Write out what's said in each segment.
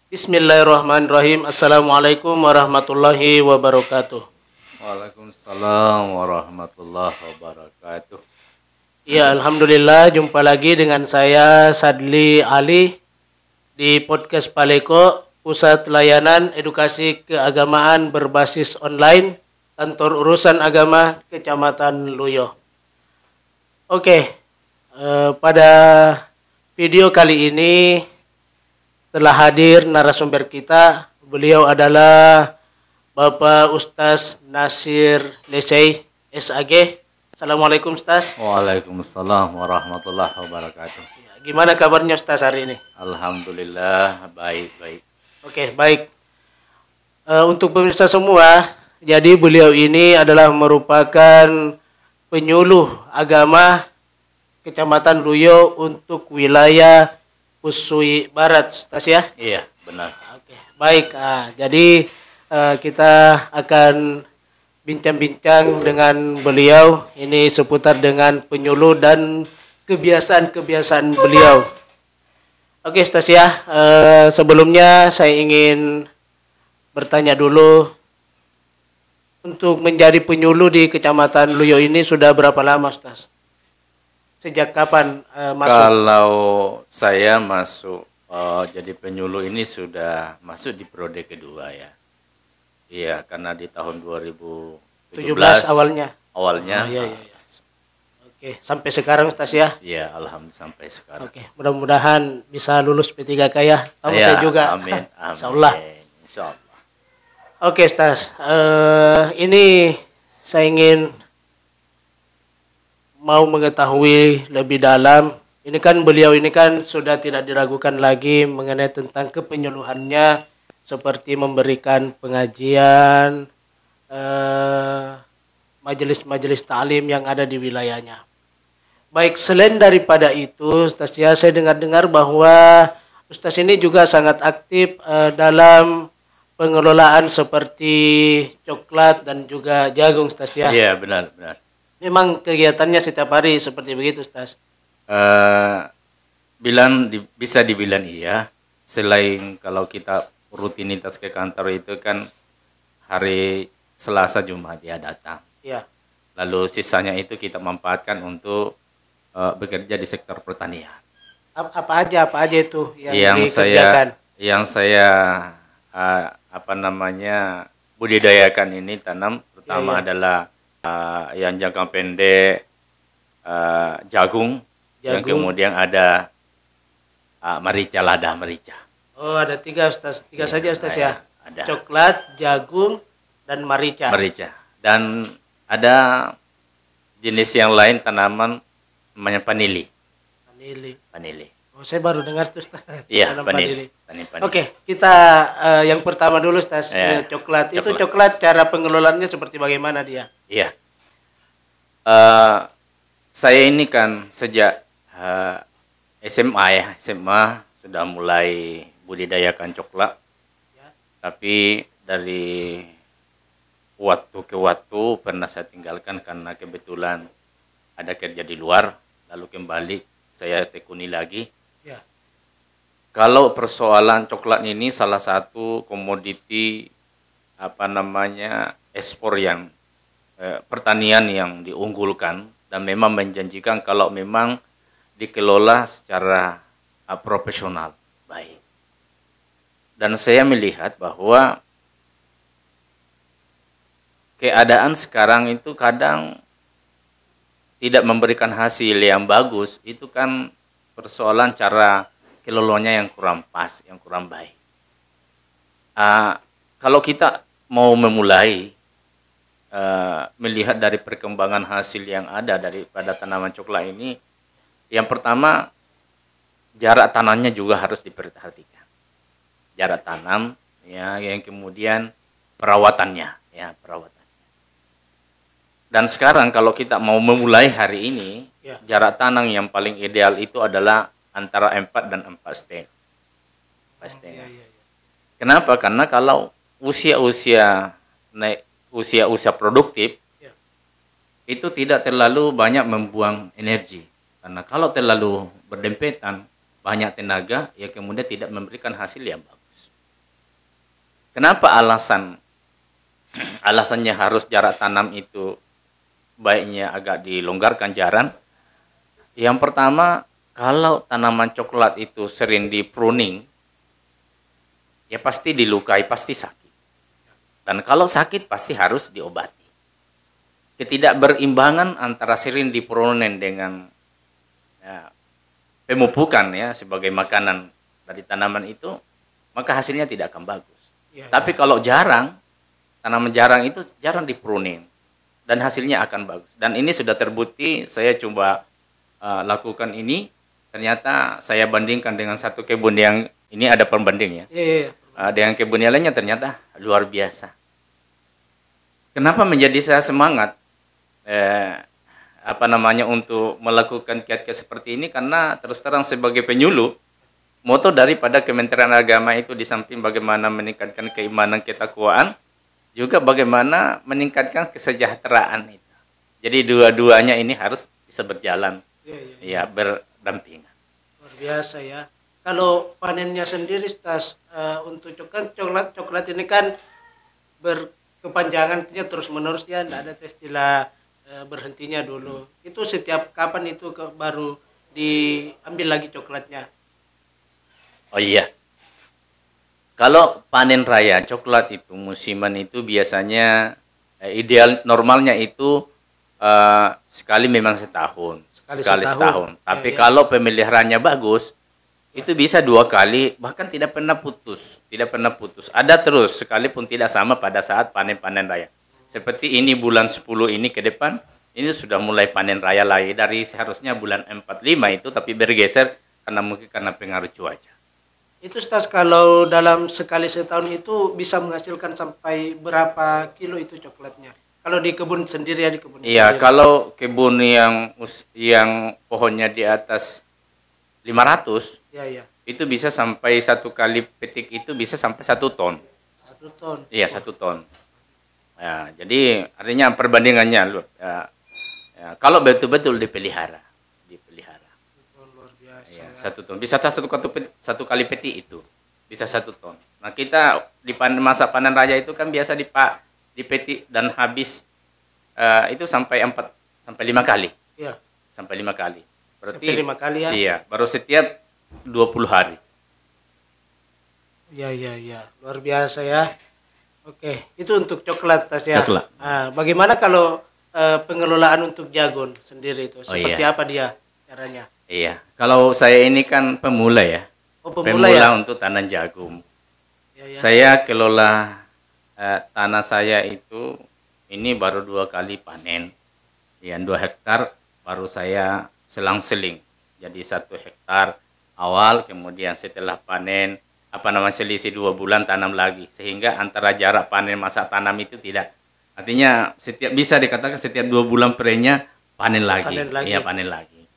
Bismillahirrahmanirrahim. Assalamualaikum warahmatullahi wabarakatuh. Waalaikumsalam warahmatullahi wabarakatuh. Ya, alhamdulillah jumpa lagi dengan saya Sadli Ali di podcast Paleko, Pusat Layanan Edukasi Keagamaan Berbasis Online, Kantor Urusan Agama Kecamatan Luyo. Oke, pada video kali ini telah hadir narasumber kita. Beliau adalah Bapak Ustaz Nasir Lesei SAG. Assalamualaikum Ustaz. Waalaikumsalam warahmatullahi wabarakatuh. Ya, gimana kabarnya Ustaz hari ini? Alhamdulillah baik. Oke, baik. Untuk pemirsa semua, jadi beliau ini adalah merupakan penyuluh agama Kecamatan Luyo untuk wilayah Usui Barat, Ustaz ya? Iya, benar. Oke, baik. Jadi kita akan bincang-bincang dengan beliau ini seputar dengan penyuluh dan kebiasaan-kebiasaan beliau. Oke, Ustaz ya. Sebelumnya saya ingin bertanya dulu, untuk menjadi penyuluh di Kecamatan Luyo ini sudah berapa lama, Ustaz? Sejak kapan masuk? Kalau saya masuk jadi penyuluh ini sudah masuk di periode kedua ya. Iya, karena di tahun 2017 awalnya. Awalnya. Oh, iya. Oke, sampai sekarang Ustaz ya? Iya, alhamdulillah sampai sekarang. Oke, mudah-mudahan bisa lulus P3K ya. Sama saya juga. Amin. Insyaallah. Insyaallah. Oke, Ustaz. Ini saya ingin mau mengetahui lebih dalam. Ini kan beliau ini kan sudah tidak diragukan lagi mengenai tentang kepenyuluhannya, seperti memberikan pengajian, majelis-majelis ta'lim yang ada di wilayahnya. Baik, selain daripada itu, Ustaz ya, saya dengar-dengar bahwa Ustaz ini juga sangat aktif dalam pengelolaan seperti coklat dan juga jagung, Ustaz ya. Iya, benar. Memang kegiatannya setiap hari seperti begitu, Ustaz? Bisa dibilang iya. Selain kalau kita rutinitas ke kantor itu kan hari Selasa Jumat dia datang. Iya. Lalu sisanya itu kita manfaatkan untuk bekerja di sektor pertanian. Apa aja itu yang dikerjakan? Yang saya budidayakan ini tanam pertama adalah yang jangka pendek jagung, yang kemudian ada lada merica. Oh, ada tiga, Ustaz. Tiga saja, Ustaz ya. Ada. Coklat, jagung, dan merica. Dan ada jenis yang lain tanaman namanya panili. Oh, saya baru dengar tuh, Ustaz. Iya, panili. Oke, kita yang pertama dulu, Ustaz. Coklat. Itu coklat cara pengelolaannya seperti bagaimana dia? Iya. Saya ini kan sejak SMA sudah mulai budidayakan coklat. Ya. Tapi dari waktu ke waktu pernah saya tinggalkan karena kebetulan ada kerja di luar, lalu kembali saya tekuni lagi. Ya. Kalau persoalan coklat ini salah satu komoditi ekspor yang pertanian yang diunggulkan dan memang menjanjikan kalau memang dikelola secara profesional baik. Dan saya melihat bahwa keadaan sekarang itu kadang tidak memberikan hasil yang bagus, itu kan persoalan cara kelolanya yang kurang pas, yang kurang baik. Kalau kita mau memulai melihat dari perkembangan hasil yang ada daripada tanaman coklat ini, yang pertama jarak tanamnya juga harus diperhatikan. Jarak tanam, ya, yang kemudian perawatannya. Dan sekarang kalau kita mau memulai hari ini, jarak tanam yang paling ideal itu adalah antara 4 dan 4,5. Kenapa? Karena kalau usia-usia produktif, itu tidak terlalu banyak membuang energi. Karena kalau terlalu berdempetan, banyak tenaga, ya kemudian tidak memberikan hasil yang bagus. Kenapa alasannya harus jarak tanam itu baiknya agak dilonggarkan jaran? Yang pertama, kalau tanaman coklat itu sering di pruning, ya pasti dilukai, pasti sakit. Dan kalau sakit pasti harus diobati. Ketidakberimbangan antara sering di pruning dengan ya, pemupukan ya sebagai makanan dari tanaman itu, maka hasilnya tidak akan bagus. Tapi kalau jarang, tanaman jarang itu jarang di pruning dan hasilnya akan bagus. Dan ini sudah terbukti, saya coba lakukan ini, ternyata saya bandingkan dengan satu kebun yang ini ada pembanding ya. Dengan kebun yang lainnya ternyata luar biasa. Kenapa menjadi saya semangat untuk melakukan kiat-kiat seperti ini? Karena terus terang sebagai penyuluh, moto daripada Kementerian Agama itu di samping bagaimana meningkatkan keimanan ketakwaan, juga bagaimana meningkatkan kesejahteraan itu. Jadi dua-duanya ini harus bisa berjalan, ya berdampingan. Luar biasa ya. Kalau panennya sendiri, Ustaz, untuk coklat ini kan berkepanjangan, terus menerus ya, tidak ada istilah berhentinya dulu. Itu setiap kapan itu baru diambil lagi coklatnya? Oh iya, kalau panen raya coklat itu musiman itu biasanya ideal normalnya itu sekali memang setahun, sekali setahun. Tapi kalau pemeliharaannya bagus, itu bisa 2 kali, bahkan tidak pernah putus, Ada terus, sekalipun tidak sama pada saat panen-panen raya. Seperti ini bulan 10 ini ke depan, ini sudah mulai panen raya lagi dari seharusnya bulan 4-5 itu, tapi bergeser karena pengaruh cuaca. Itu Ustaz, kalau dalam sekali setahun itu bisa menghasilkan sampai berapa kilo itu coklatnya? Kalau di kebun sendiri ya, di kebun sendiri. Iya, kalau kebun yang pohonnya di atas 500, itu bisa sampai 1 kali petik itu bisa sampai 1 ton. 1 ton? Iya, 1 ton. Ya, jadi artinya perbandingannya kalau betul-betul dipelihara. Luar biasa. Ya, 1 ton. Bisa 1 kali petik itu. Bisa 1 ton. Nah, kita di masa panen raya itu kan biasa dipetik dan habis itu sampai 5 kali. Iya. Sampai 5 kali. Berarti sampai 5 kali ya? Iya, baru setiap 20 hari. Iya. Luar biasa ya. Oke, itu untuk coklat, Tas ya. Coklat. Nah, bagaimana kalau pengelolaan untuk jagung sendiri itu? Seperti apa dia caranya? Iya, kalau saya ini kan pemula ya. Oh, pemula ya? Untuk tanam jagung. Saya kelola tanah saya itu ini baru 2 kali panen. Yang 2 hektar baru saya selang-seling. Jadi 1 hektar awal, kemudian setelah panen selisih 2 bulan tanam lagi, sehingga antara jarak panen masa tanam itu tidak, artinya bisa dikatakan setiap 2 bulan perenya panen lagi. Iya, panen lagi.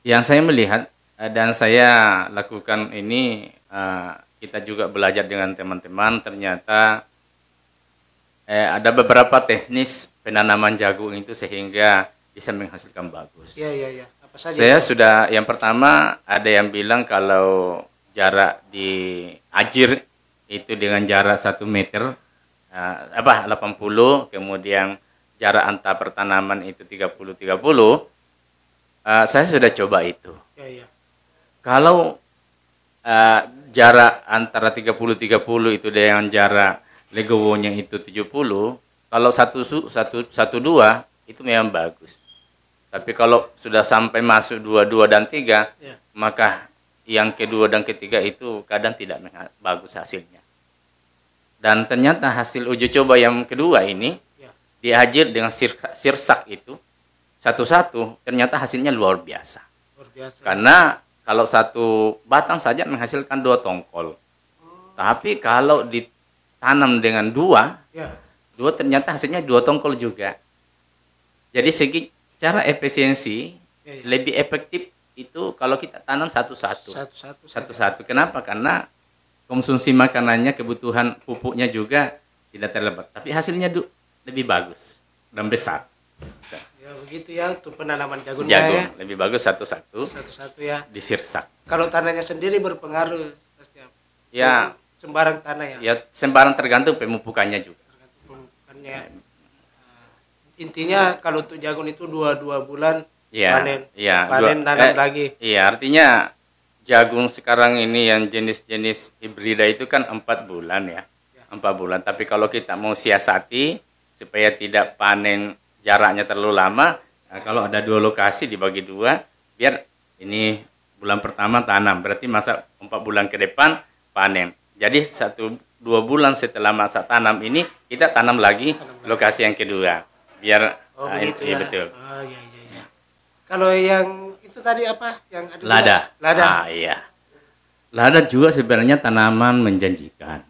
Yang saya melihat dan saya lakukan ini, kita juga belajar dengan teman-teman, ternyata ada beberapa teknis penanaman jagung itu sehingga bisa menghasilkan bagus. Iya. Apa saja? Saya sudah, yang pertama ada yang bilang kalau jarak di ajir itu dengan jarak 1 meter 80, kemudian jarak antar pertanaman itu 30. Saya sudah coba itu. Iya. Kalau jarak antara 30 itu dengan jarak legowonya itu 70, kalau 1-2 itu memang bagus. Tapi kalau sudah sampai masuk 2 dan 3, maka yang kedua dan ketiga itu kadang tidak bagus hasilnya. Dan ternyata hasil uji coba yang kedua ini diajir dengan sirsak itu satu-satu, ternyata hasilnya luar biasa. Karena kalau 1 batang saja menghasilkan 2 tongkol. Tapi kalau ditanam dengan 2 ternyata hasilnya 2 tongkol juga. Jadi segi cara efisiensi lebih efektif itu kalau kita tanam satu-satu. Kenapa? Karena konsumsi makanannya, kebutuhan pupuknya juga tidak terlambat. Tapi hasilnya lebih bagus dan besar. Ya begitu ya, untuk penanaman jagung ya. Lebih bagus satu-satu ya. Disirsak. Kalau tanahnya sendiri berpengaruh. Ya, sembarang tanah ya. Ya sembarang tergantung pemupukannya juga. Tergantung pemupukannya. Intinya kalau untuk jagung itu dua bulan Iya, panen, iya, panen nanam lagi. Iya, artinya jagung sekarang ini yang jenis-jenis hibrida itu kan 4 bulan ya. 4 bulan. Tapi kalau kita mau siasati supaya tidak panen jaraknya terlalu lama, nah, kalau ada 2 lokasi dibagi 2, biar ini bulan pertama tanam, berarti masa 4 bulan ke depan panen. Jadi 1-2 bulan setelah masa tanam ini kita tanam lagi lokasi yang kedua. Biar Begitu iya ya. betul. Oh, iya. Kalau yang itu tadi apa? Yang ada Lada. Lada. Iya. Lada juga sebenarnya tanaman menjanjikan.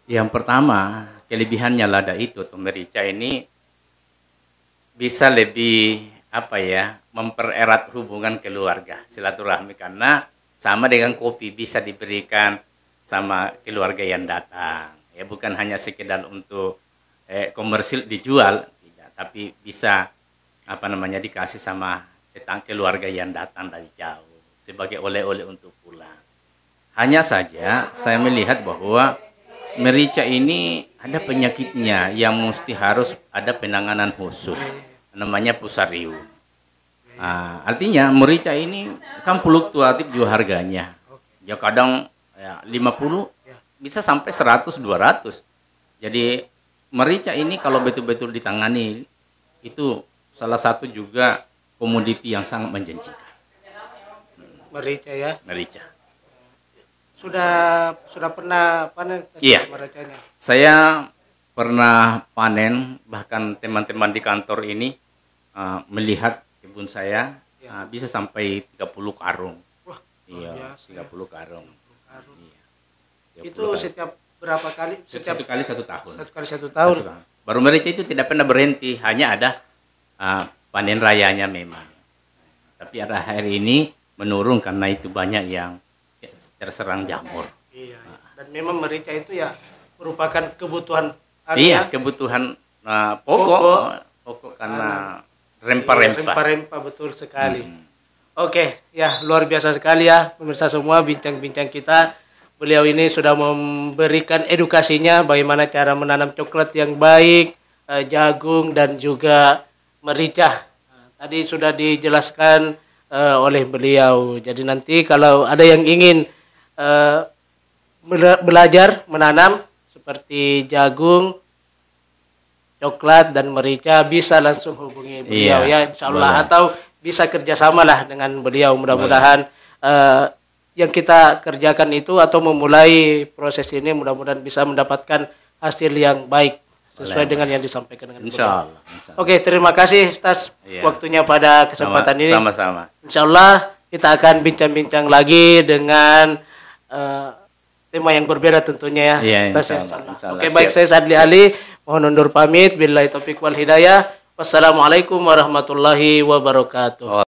Yang pertama, kelebihannya lada itu atau merica ini bisa lebih mempererat hubungan keluarga, silaturahmi, karena sama dengan kopi bisa diberikan sama keluarga yang datang. Ya bukan hanya sekedar untuk komersil dijual, tidak, tapi bisa dikasih sama tetangga keluarga yang datang dari jauh sebagai oleh-oleh untuk pulang. Hanya saja saya melihat bahwa merica ini ada penyakitnya yang mesti harus ada penanganan khusus, namanya fusarium. Artinya merica ini kan fluktuatif juga harganya. Ya kadang 50 bisa sampai 100 200. Jadi merica ini kalau betul-betul ditangani itu salah satu juga komoditi yang sangat menjanjikan. Merica ya. Merica. Sudah pernah panen mericanya? Saya pernah panen, bahkan teman-teman di kantor ini melihat kebun saya bisa sampai 30 karung. Wah, iya, 30 karung. Iya. Itu setiap berapa kali? Satu kali 1 tahun. 1 kali 1 tahun. Baru merica itu tidak pernah berhenti, hanya ada panen rayanya memang. Tapi ada hari ini menurun karena itu banyak yang terserang jamur. Iya. Dan memang merica itu ya merupakan kebutuhan. Iya, kebutuhan pokok karena rempah-rempah. Rempah-rempah betul sekali. Oke, ya luar biasa sekali ya pemirsa semua bincang-bincang kita. Beliau ini sudah memberikan edukasinya bagaimana cara menanam coklat yang baik, jagung dan juga merica. Tadi sudah dijelaskan oleh beliau. Jadi nanti kalau ada yang ingin belajar menanam seperti jagung, coklat dan merica bisa langsung hubungi beliau ya insya Allah, atau bisa kerjasamalah dengan beliau. Mudah-mudahan yang kita kerjakan itu atau memulai proses ini mudah-mudahan bisa mendapatkan hasil yang baik sesuai dengan yang disampaikan dengan Insya Allah. Oke, terima kasih Ustaz waktunya pada kesempatan ini. Sama-sama. Insya Allah kita akan bincang-bincang lagi dengan tema yang berbeda tentunya ya. Ustaz, insya Allah. Oke, baik, saya Sadli Ali mohon undur pamit. Billahi taufiq wal hidayah. Wassalamualaikum warahmatullahi wabarakatuh.